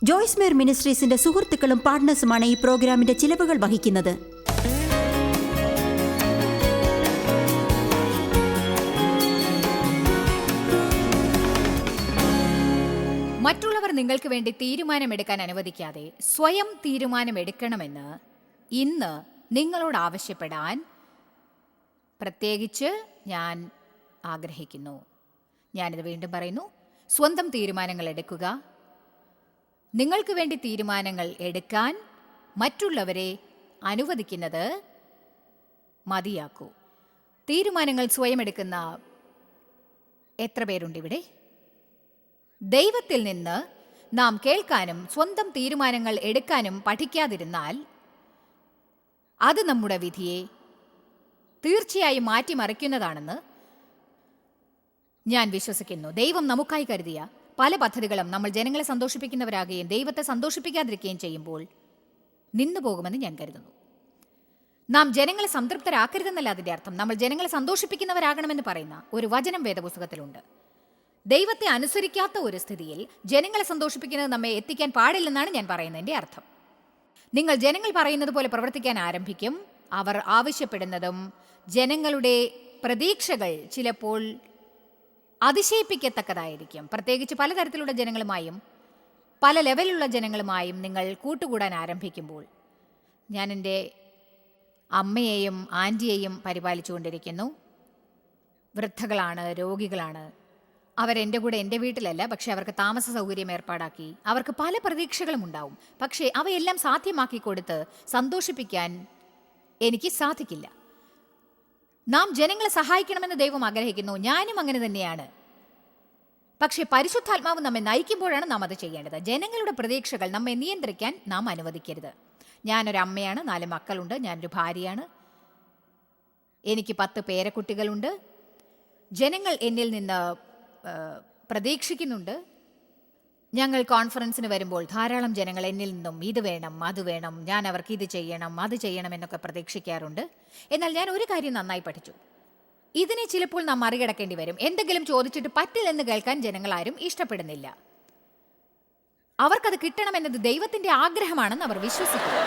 ജോയ്സ് മേർ മിനിസ്ട്രീസിന്റെ സുഹൃത്തുക്കളും പാർട്ട്നേഴ്സുമാണ് ഈ പ്രോഗ്രാമിന്റെ ചിലവുകൾ വഹിക്കുന്നത്. മറ്റുള്ളവർ നിങ്ങൾക്ക് വേണ്ടി തീരുമാനമെടുക്കാൻ അനുവദിക്കാതെ സ്വയം തീരുമാനമെടുക്കണമെന്ന് ഇന്ന് നിങ്ങളോട് ആവശ്യപ്പെടാൻ പ്രത്യേകിച്ച് ഞാൻ ആഗ്രഹിക്കുന്നു. ഞാനിത് വീണ്ടും പറയുന്നു. സ്വന്തം തീരുമാനങ്ങൾ എടുക്കുക. നിങ്ങൾക്ക് വേണ്ടി തീരുമാനങ്ങൾ എടുക്കാൻ മറ്റുള്ളവരെ അനുവദിക്കുന്നത് മതിയാക്കൂ. തീരുമാനങ്ങൾ സ്വയം എടുക്കുന്ന എത്ര പേരുണ്ട് ഇവിടെ? ദൈവത്തിൽ നിന്ന് നാം കേൾക്കാനും സ്വന്തം തീരുമാനങ്ങൾ എടുക്കാനും പഠിക്കാതിരുന്നാൽ അത് നമ്മുടെ വിധിയെ തീർച്ചയായും മാറ്റിമറിക്കുന്നതാണെന്ന് ഞാൻ വിശ്വസിക്കുന്നു. ദൈവം നമുക്കായി കരുതിയ പല പദ്ധതികളും നമ്മൾ ജനങ്ങളെ സന്തോഷിപ്പിക്കുന്നവരാകുകയും ദൈവത്തെ സന്തോഷിപ്പിക്കാതിരിക്കുകയും ചെയ്യുമ്പോൾ നിന്നുപോകുമെന്ന് ഞാൻ കരുതുന്നു. നാം ജനങ്ങളെ സംതൃപ്തരാക്കരുതെന്നല്ല അതിൻ്റെ അർത്ഥം. നമ്മൾ ജനങ്ങളെ സന്തോഷിപ്പിക്കുന്നവരാകണമെന്ന് പറയുന്ന ഒരു വചനം വേദപുസ്തകത്തിലുണ്ട്. ദൈവത്തെ അനുസരിക്കാത്ത ഒരു സ്ഥിതിയിൽ ജനങ്ങളെ സന്തോഷിപ്പിക്കുന്നത് നമ്മെ എത്തിക്കാൻ പാടില്ലെന്നാണ് ഞാൻ പറയുന്നതിൻ്റെ അർത്ഥം. നിങ്ങൾ ജനങ്ങൾ പറയുന്നത് പോലെ പ്രവർത്തിക്കാൻ ആരംഭിക്കും. അവർ ആവശ്യപ്പെടുന്നതും ജനങ്ങളുടെ പ്രതീക്ഷകൾ ചിലപ്പോൾ അതിശയിപ്പിക്കത്തക്കതായിരിക്കും. പ്രത്യേകിച്ച് പലതരത്തിലുള്ള ജനങ്ങളുമായും പല ലെവലിലുള്ള ജനങ്ങളുമായും നിങ്ങൾ കൂട്ടുകൂടാൻ ആരംഭിക്കുമ്പോൾ. ഞാൻ എൻ്റെ അമ്മയെയും ആൻറ്റിയെയും പരിപാലിച്ചുകൊണ്ടിരിക്കുന്നു. വൃദ്ധകളാണ്, രോഗികളാണ്. അവരെൻ്റെ കൂടെ എൻ്റെ വീട്ടിലല്ല, പക്ഷെ അവർക്ക് താമസ സൗകര്യം ഏർപ്പാടാക്കി. അവർക്ക് പല പ്രതീക്ഷകളും ഉണ്ടാവും. പക്ഷേ അവയെല്ലാം സാധ്യമാക്കി കൊടുത്ത് സന്തോഷിപ്പിക്കാൻ എനിക്ക് സാധിക്കില്ല. നാം ജനങ്ങളെ സഹായിക്കണമെന്ന് ദൈവം ആഗ്രഹിക്കുന്നു. ഞാനും അങ്ങനെ തന്നെയാണ്. പക്ഷേ പരിശുദ്ധാത്മാവ് നമ്മെ നയിക്കുമ്പോഴാണ് നാം അത് ചെയ്യേണ്ടത്. ജനങ്ങളുടെ പ്രതീക്ഷകൾ നമ്മെ നിയന്ത്രിക്കാൻ നാം അനുവദിക്കരുത്. ഞാനൊരു അമ്മയാണ്, 4 മക്കളുണ്ട്. ഞാനൊരു ഭാര്യയാണ്. എനിക്ക് 10 പേരക്കുട്ടികളുണ്ട്. ജനങ്ങൾ എന്നിൽ നിന്ന് പ്രതീക്ഷിക്കുന്നുണ്ട്. ഞങ്ങൾ കോൺഫറൻസിന് വരുമ്പോൾ ധാരാളം ജനങ്ങൾ എന്നിൽ നിന്നും ഇത് വേണം, അത് വേണം, ഞാൻ അവർക്ക് ഇത് ചെയ്യണം, അത് ചെയ്യണം എന്നൊക്കെ പ്രതീക്ഷിക്കാറുണ്ട്. എന്നാൽ ഞാൻ ഒരു കാര്യം നന്നായി പഠിച്ചു. ഇതിനെ ചിലപ്പോൾ നാം മറികടക്കേണ്ടി വരും. എന്തെങ്കിലും ചോദിച്ചിട്ട് പറ്റില്ലെന്ന് കേൾക്കാൻ ജനങ്ങളാരും ഇഷ്ടപ്പെടുന്നില്ല. അവർക്കത് കിട്ടണമെന്നത് ദൈവത്തിന്റെ ആഗ്രഹമാണെന്ന് അവർ വിശ്വസിക്കുന്നു.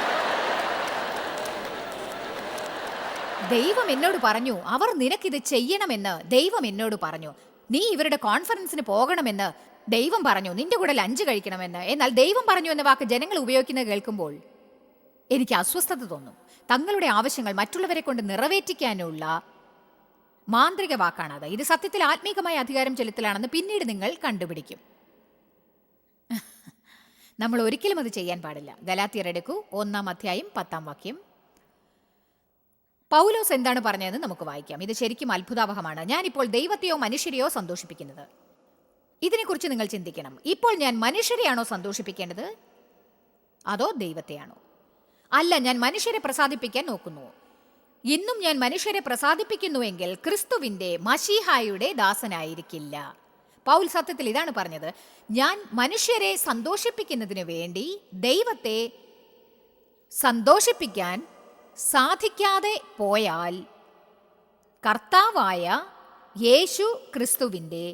ദൈവം എന്നോട് പറഞ്ഞു, അവർ നിനക്കിത് ചെയ്യണമെന്ന് ദൈവം എന്നോട് പറഞ്ഞു. നീ ഇവരുടെ കോൺഫറൻസിന് പോകണമെന്ന് ദൈവം പറഞ്ഞു. നിന്റെ കൂടെ ലഞ്ച് കഴിക്കണമെന്ന്. എന്നാൽ ദൈവം പറഞ്ഞു എന്ന വാക്ക് ജനങ്ങൾ ഉപയോഗിക്കുന്നത് കേൾക്കുമ്പോൾ എനിക്ക് അസ്വസ്ഥത തോന്നും. തങ്ങളുടെ ആവശ്യങ്ങൾ മറ്റുള്ളവരെ കൊണ്ട് നിറവേറ്റിക്കാനുള്ള മാന്ത്രിക വാക്കാണത്. ഇത് സത്യത്തിൽ ആത്മീകമായ അധികാരം ചെലുത്തലാണെന്ന് പിന്നീട് നിങ്ങൾ കണ്ടുപിടിക്കും. നമ്മൾ ഒരിക്കലും അത് ചെയ്യാൻ പാടില്ല. ഗലാത്യർ എടുക്കൂ, 1-ാം അധ്യായം 10-ാം വാക്യം. പൗലോസ് എന്താണ് പറഞ്ഞതെന്ന് നമുക്ക് വായിക്കാം. ഇത് ശരിക്കും അത്ഭുതാവഹമാണ്. ഞാനിപ്പോൾ ദൈവത്തെയോ മനുഷ്യരെയോ സന്തോഷിപ്പിക്കുന്നത്. ഇതിനെക്കുറിച്ച് നിങ്ങൾ ചിന്തിക്കണം. ഇപ്പോൾ ഞാൻ മനുഷ്യരെയാണോ സന്തോഷിപ്പിക്കേണ്ടത്, അതോ ദൈവത്തെയാണോ? അല്ല, ഞാൻ മനുഷ്യരെ പ്രസാദിപ്പിക്കാൻ നോക്കുന്നു. ഇന്നും ഞാൻ മനുഷ്യരെ പ്രസാദിപ്പിക്കുന്നുവെങ്കിൽ ക്രിസ്തുവിൻ്റെ മശീഹായുടെ ദാസനായിരിക്കില്ല. പൗൽ സത്യത്തിൽ ഇതാണ് പറഞ്ഞത്. ഞാൻ മനുഷ്യരെ സന്തോഷിപ്പിക്കുന്നതിന് വേണ്ടി ദൈവത്തെ സന്തോഷിപ്പിക്കാൻ സാധിക്കാതെ പോയാൽ കർത്താവായ യേശു ക്രിസ്തുവിൻ്റെ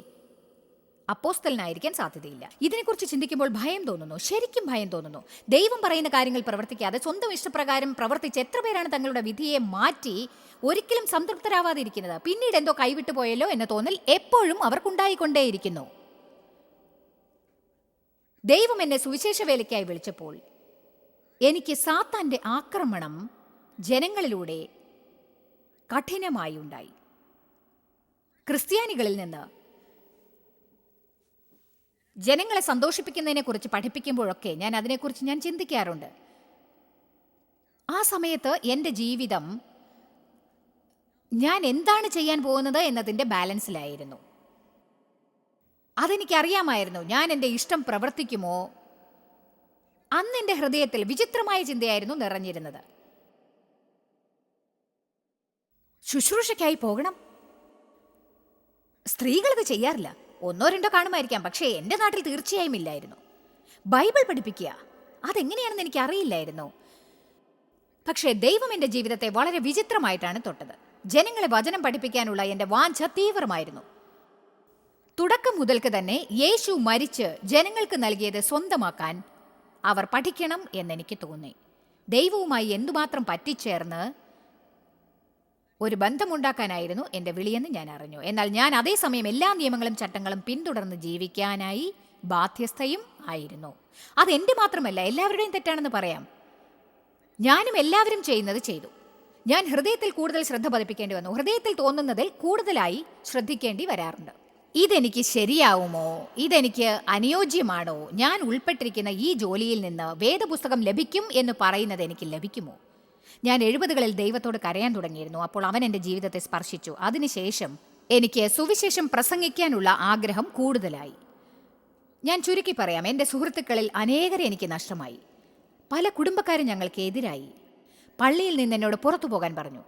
അപ്പോസ്തലനായിരിക്കാൻ സാധ്യതയില്ല. ഇതിനെക്കുറിച്ച് ചിന്തിക്കുമ്പോൾ ഭയം തോന്നുന്നു. ശരിക്കും ഭയം തോന്നുന്നു. ദൈവം പറയുന്ന കാര്യങ്ങൾ പ്രവർത്തിക്കാതെ സ്വന്തം ഇഷ്ടപ്രകാരം പ്രവർത്തിച്ച് എത്ര പേരാണ് തങ്ങളുടെ വിധിയെ മാറ്റി ഒരിക്കലും സംതൃപ്തരാവാതിരിക്കുന്നത്? പിന്നീട് എന്തോ കൈവിട്ടു പോയല്ലോ എന്ന തോന്നൽ എപ്പോഴും അവർക്കുണ്ടായിക്കൊണ്ടേയിരിക്കുന്നു. ദൈവം എന്നെ സുവിശേഷ വേലയ്ക്കായി വിളിച്ചപ്പോൾ എനിക്ക് സാത്താന്റെ ആക്രമണം ജനങ്ങളിലൂടെ കഠിനമായി ഉണ്ടായി. ക്രിസ്ത്യാനികളിൽ നിന്ന് ജനങ്ങളെ സന്തോഷിപ്പിക്കുന്നതിനെ കുറിച്ച് പഠിപ്പിക്കുമ്പോഴൊക്കെ ഞാൻ അതിനെക്കുറിച്ച് ചിന്തിക്കാറുണ്ട്. ആ സമയത്ത് എൻ്റെ ജീവിതം ഞാൻ എന്താണ് ചെയ്യാൻ പോകുന്നത് എന്നതിൻ്റെ ബാലൻസിലായിരുന്നു. അതെനിക്കറിയാമായിരുന്നു. ഞാൻ എൻ്റെ ഇഷ്ടം പ്രവർത്തിക്കുമോ? അന്ന് എൻ്റെ ഹൃദയത്തിൽ വിചിത്രമായ ചിന്തയായിരുന്നു നിറഞ്ഞിരുന്നത്. ശുശ്രൂഷയ്ക്കായി പോകണം. സ്ത്രീകളത് ചെയ്യാറില്ല. 1-2 കാണുമായിരിക്കാം, പക്ഷേ എൻ്റെ നാട്ടിൽ തീർച്ചയായും ഇല്ലായിരുന്നു. ബൈബിൾ പഠിപ്പിക്കുക, അതെങ്ങനെയാണെന്ന് എനിക്ക് അറിയില്ലായിരുന്നു. പക്ഷേ ദൈവം എൻ്റെ ജീവിതത്തെ വളരെ വിചിത്രമായിട്ടാണ് തൊട്ടത്. ജനങ്ങളെ വചനം പഠിപ്പിക്കാനുള്ള എൻ്റെ വാഞ്ച തീവ്രമായിരുന്നു. തുടക്കം മുതൽക്ക് തന്നെ യേശു മരിച്ച് ജനങ്ങൾക്ക് നൽകിയത് സ്വന്തമാക്കാൻ അവർ പഠിക്കണം എന്നെനിക്ക് തോന്നി. ദൈവവുമായി എന്തുമാത്രം പറ്റിച്ചേർന്ന് ഒരു ബന്ധമുണ്ടാക്കാനായിരുന്നു എൻ്റെ വിളിയെന്ന് ഞാൻ അറിഞ്ഞു. എന്നാൽ ഞാൻ അതേസമയം എല്ലാ നിയമങ്ങളും ചട്ടങ്ങളും പിന്തുടർന്ന് ജീവിക്കാനായി ബാധ്യസ്ഥയും ആയിരുന്നു. അതെൻ്റെ മാത്രമല്ല, എല്ലാവരുടെയും തെറ്റാണെന്ന് പറയാം. ഞാനും എല്ലാവരും ചെയ്യുന്നത് ചെയ്തു. ഞാൻ ഹൃദയത്തിൽ കൂടുതൽ ശ്രദ്ധ പതിപ്പിക്കേണ്ടി വന്നു. ഹൃദയത്തിൽ തോന്നുന്നതിൽ കൂടുതലായി ശ്രദ്ധിക്കേണ്ടി വരാറുണ്ട്. ഇതെനിക്ക് ശരിയാവുമോ? ഇതെനിക്ക് അനുയോജ്യമാണോ? ഞാൻ ഉൾപ്പെട്ടിരിക്കുന്ന ഈ ജോലിയിൽ നിന്ന് വേദപുസ്തകം ലഭിക്കും എന്ന് പറയുന്നത് എനിക്ക് ലഭിക്കുമോ? ഞാൻ 70കളിൽ ദൈവത്തോട് കരയാൻ തുടങ്ങിയിരുന്നു. അപ്പോൾ അവൻ എൻ്റെ ജീവിതത്തെ സ്പർശിച്ചു. അതിനുശേഷം എനിക്ക് സുവിശേഷം പ്രസംഗിക്കാനുള്ള ആഗ്രഹം കൂടുതലായി. ഞാൻ ചുരുക്കി പറയാം, എൻ്റെ സുഹൃത്തുക്കളിൽ അനേകരെ എനിക്ക് നഷ്ടമായി. പല കുടുംബക്കാരും ഞങ്ങൾക്ക് എതിരായി. പള്ളിയിൽ നിന്ന് എന്നോട് പുറത്തു പോകാൻ പറഞ്ഞു.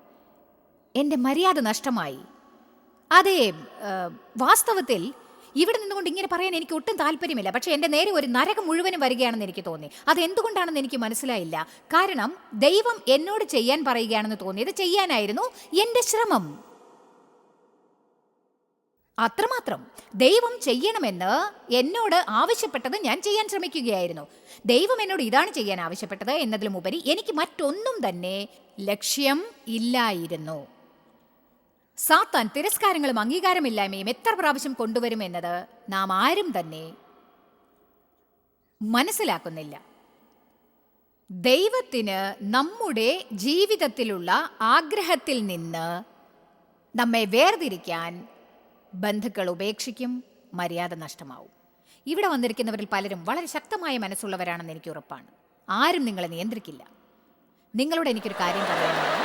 എൻ്റെ മര്യാദ നഷ്ടമായി. അതെ, വാസ്തവത്തിൽ ഇവിടെ നിന്നുകൊണ്ട് ഇങ്ങനെ പറയാൻ എനിക്ക് ഒട്ടും താല്പര്യമില്ല. പക്ഷേ എൻ്റെ നേരെ ഒരു നരകം മുഴുവനും വരികയാണെന്ന് എനിക്ക് തോന്നി. അതെന്തുകൊണ്ടാണെന്ന് എനിക്ക് മനസ്സിലായില്ല. കാരണം ദൈവം എന്നോട് ചെയ്യാൻ പറയുകയാണെന്ന് തോന്നിയത് ചെയ്യാനായിരുന്നു എൻ്റെ ശ്രമം. അത്രമാത്രം. ദൈവം ചെയ്യണമെന്ന് എന്നോട് ആവശ്യപ്പെട്ടത് ഞാൻ ചെയ്യാൻ ശ്രമിക്കുകയായിരുന്നു. ദൈവം എന്നോട് ഇതാണ് ചെയ്യാൻ ആവശ്യപ്പെട്ടത് എന്നതിലുമുപരി എനിക്ക് മറ്റൊന്നും തന്നെ ലക്ഷ്യം ഇല്ലായിരുന്നു. സാത്താൻ തിരസ്കാരങ്ങളും അംഗീകാരമില്ലായ്മയും എത്ര പ്രാവശ്യം കൊണ്ടുവരുമെന്നത് നാം ആരും തന്നെ മനസ്സിലാക്കുന്നില്ല. ദൈവത്തിന് നമ്മുടെ ജീവിതത്തിലുള്ള ആഗ്രഹത്തിൽ നിന്ന് നമ്മെ വേർതിരിക്കാൻ ബന്ധുക്കൾ ഉപേക്ഷിക്കും, മര്യാദ നഷ്ടമാവും. ഇവിടെ വന്നിരിക്കുന്നവരിൽ പലരും വളരെ ശക്തമായ മനസ്സുള്ളവരാണെന്ന് എനിക്ക് ഉറപ്പാണ്. ആരും നിങ്ങളെ നിയന്ത്രിക്കില്ല. നിങ്ങളോട് എനിക്കൊരു കാര്യം പറയാനുണ്ട്.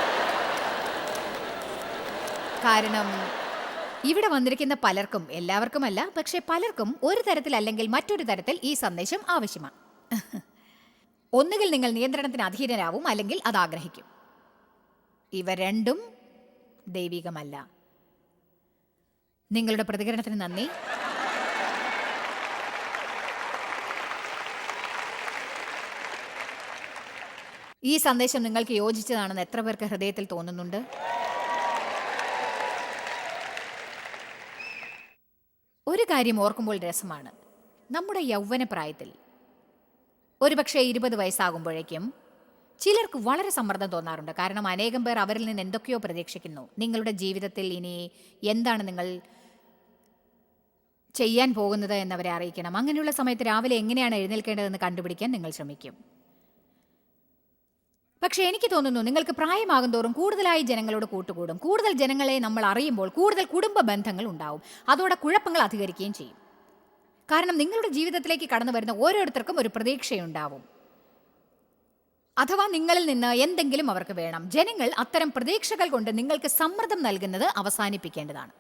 കാരണം ഇവിടെ വന്നിരിക്കുന്ന പലർക്കും, എല്ലാവർക്കുമല്ല, പക്ഷെ പലർക്കും ഒരു തരത്തിൽ അല്ലെങ്കിൽ മറ്റൊരു തരത്തിൽ ഈ സന്ദേശം ആവശ്യമാണ്. ഒന്നുകിൽ നിങ്ങൾ നിയന്ത്രണത്തിന് അധീനരാവും, അല്ലെങ്കിൽ അത് ആഗ്രഹിക്കും. ഇവ രണ്ടും ദൈവികമല്ല. നിങ്ങളുടെ പ്രതികരണത്തിന് നന്ദി. ഈ സന്ദേശം നിങ്ങൾക്ക് യോജിച്ചതാണെന്ന് എത്ര പേർക്ക് ഹൃദയത്തിൽ തോന്നുന്നുണ്ട്? ഒരു കാര്യം ഓർക്കുമ്പോൾ രസമാണ്. നമ്മുടെ യൗവന പ്രായത്തിൽ, ഒരുപക്ഷെ 20 വയസ്സാകുമ്പോഴേക്കും ചിലർക്ക് വളരെ സമ്മർദ്ദം തോന്നാറുണ്ട്. കാരണം അനേകം പേർ അവരിൽ നിന്ന് എന്തൊക്കെയോ പ്രതീക്ഷിക്കുന്നു. നിങ്ങളുടെ ജീവിതത്തിൽ ഇനി എന്താണ് നിങ്ങൾ ചെയ്യാൻ പോകുന്നത് എന്നവരെ അറിയിക്കണം. അങ്ങനെയുള്ള സമയത്ത് രാവിലെ എങ്ങനെയാണ് എഴുന്നേൽക്കേണ്ടതെന്ന് കണ്ടുപിടിക്കാൻ നിങ്ങൾ ശ്രമിക്കും. പക്ഷേ എനിക്ക് തോന്നുന്നു, നിങ്ങൾക്ക് പ്രായമാകും തോറും കൂടുതലായി ജനങ്ങളോട് കൂട്ടുകൂടും. കൂടുതൽ ജനങ്ങളെ നമ്മൾ അറിയുമ്പോൾ കൂടുതൽ കുടുംബ ബന്ധങ്ങൾ ഉണ്ടാവും. അതോടെ കുഴപ്പങ്ങൾ അധികരിക്കുകയും ചെയ്യും. കാരണം നിങ്ങളുടെ ജീവിതത്തിലേക്ക് കടന്നു വരുന്ന ഓരോരുത്തർക്കും ഒരു പ്രതീക്ഷയുണ്ടാവും. അഥവാ നിങ്ങളിൽ നിന്ന് എന്തെങ്കിലും അവർക്ക് വേണം. ജനങ്ങൾ അത്തരം പ്രതീക്ഷകൾ കൊണ്ട് നിങ്ങൾക്ക് സമ്മർദ്ദം നൽകുന്നത് അവസാനിപ്പിക്കേണ്ടതാണ്.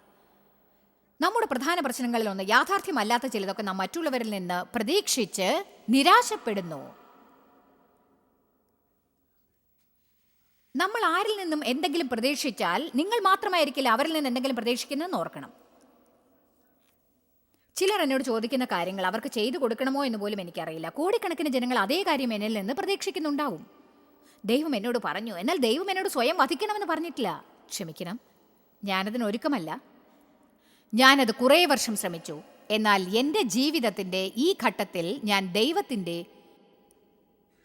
നമ്മുടെ പ്രധാന പ്രശ്നങ്ങളിലൊന്ന് യാഥാർത്ഥ്യമല്ലാത്ത ചിലതൊക്കെ നാം മറ്റുള്ളവരിൽ നിന്ന് പ്രതീക്ഷിച്ച് നിരാശപ്പെടുന്നു. നമ്മൾ ആരിൽ നിന്നും എന്തെങ്കിലും പ്രതീക്ഷിച്ചാൽ നിങ്ങൾ മാത്രമായിരിക്കില്ല അവരിൽ നിന്ന് എന്തെങ്കിലും പ്രതീക്ഷിക്കുന്നതെന്ന് ഓർക്കണം. ചിലർ എന്നോട് ചോദിക്കുന്ന കാര്യങ്ങൾ അവർക്ക് ചെയ്തു കൊടുക്കണമോ എന്ന് പോലും എനിക്കറിയില്ല. കോടിക്കണക്കിന് ജനങ്ങൾ അതേ കാര്യം എന്നിൽ നിന്ന് പ്രതീക്ഷിക്കുന്നുണ്ടാവും. ദൈവം എന്നോട് പറഞ്ഞു, എന്നാൽ ദൈവം എന്നോട് സ്വയം വധിക്കണമെന്ന് പറഞ്ഞിട്ടില്ല. ക്ഷമിക്കണം, ഞാനതിന് ഒരുക്കമല്ല. ഞാനത് കുറേ വർഷം ശ്രമിച്ചു. എന്നാൽ എൻ്റെ ജീവിതത്തിൻ്റെ ഈ ഘട്ടത്തിൽ ഞാൻ ദൈവത്തിൻ്റെ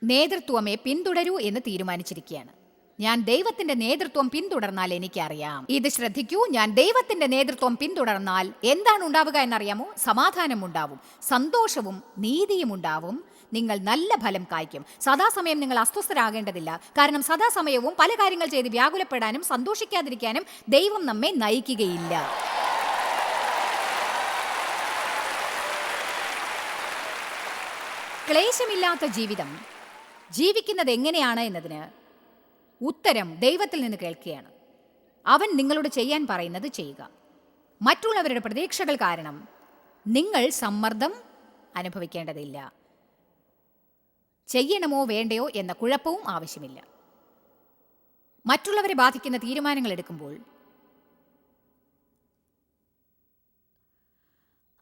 നേതൃത്വമേ പിന്തുടരൂ എന്ന് തീരുമാനിച്ചിരിക്കുകയാണ്. ഞാൻ ദൈവത്തിന്റെ നേതൃത്വം പിന്തുടർന്നാൽ എനിക്കറിയാം. ഇത് ശ്രദ്ധിക്കൂ, ഞാൻ ദൈവത്തിന്റെ നേതൃത്വം പിന്തുടർന്നാൽ എന്താണ് ഉണ്ടാവുക എന്നറിയാമോ? സമാധാനം ഉണ്ടാവും, സന്തോഷവും നീതിയും ഉണ്ടാവും. നിങ്ങൾ നല്ല ഫലം കായ്ക്കും. സദാസമയം നിങ്ങൾ അസ്വസ്ഥരാകേണ്ടതില്ല. കാരണം സദാസമയവും പല കാര്യങ്ങൾ ചെയ്ത് വ്യാകുലപ്പെടാനും സന്തോഷിക്കാതിരിക്കാനും ദൈവം നമ്മെ നയിക്കുകയില്ല. ക്ലേശമില്ലാത്ത ജീവിതം ജീവിക്കുന്നത് എങ്ങനെയാണ് എന്നതിന് ഉത്തരം ദൈവത്തിൽ നിന്ന് കേൾക്കുകയാണ്. അവൻ നിങ്ങളോട് ചെയ്യാൻ പറയുന്നത് ചെയ്യുക. മറ്റുള്ളവരുടെ പ്രതീക്ഷകൾ കാരണം നിങ്ങൾ സമ്മർദ്ദം അനുഭവിക്കേണ്ടതില്ല. ചെയ്യണമോ വേണ്ടയോ എന്ന കുഴപ്പവും ആവശ്യമില്ല. മറ്റുള്ളവരെ ബാധിക്കുന്ന തീരുമാനങ്ങൾ എടുക്കുമ്പോൾ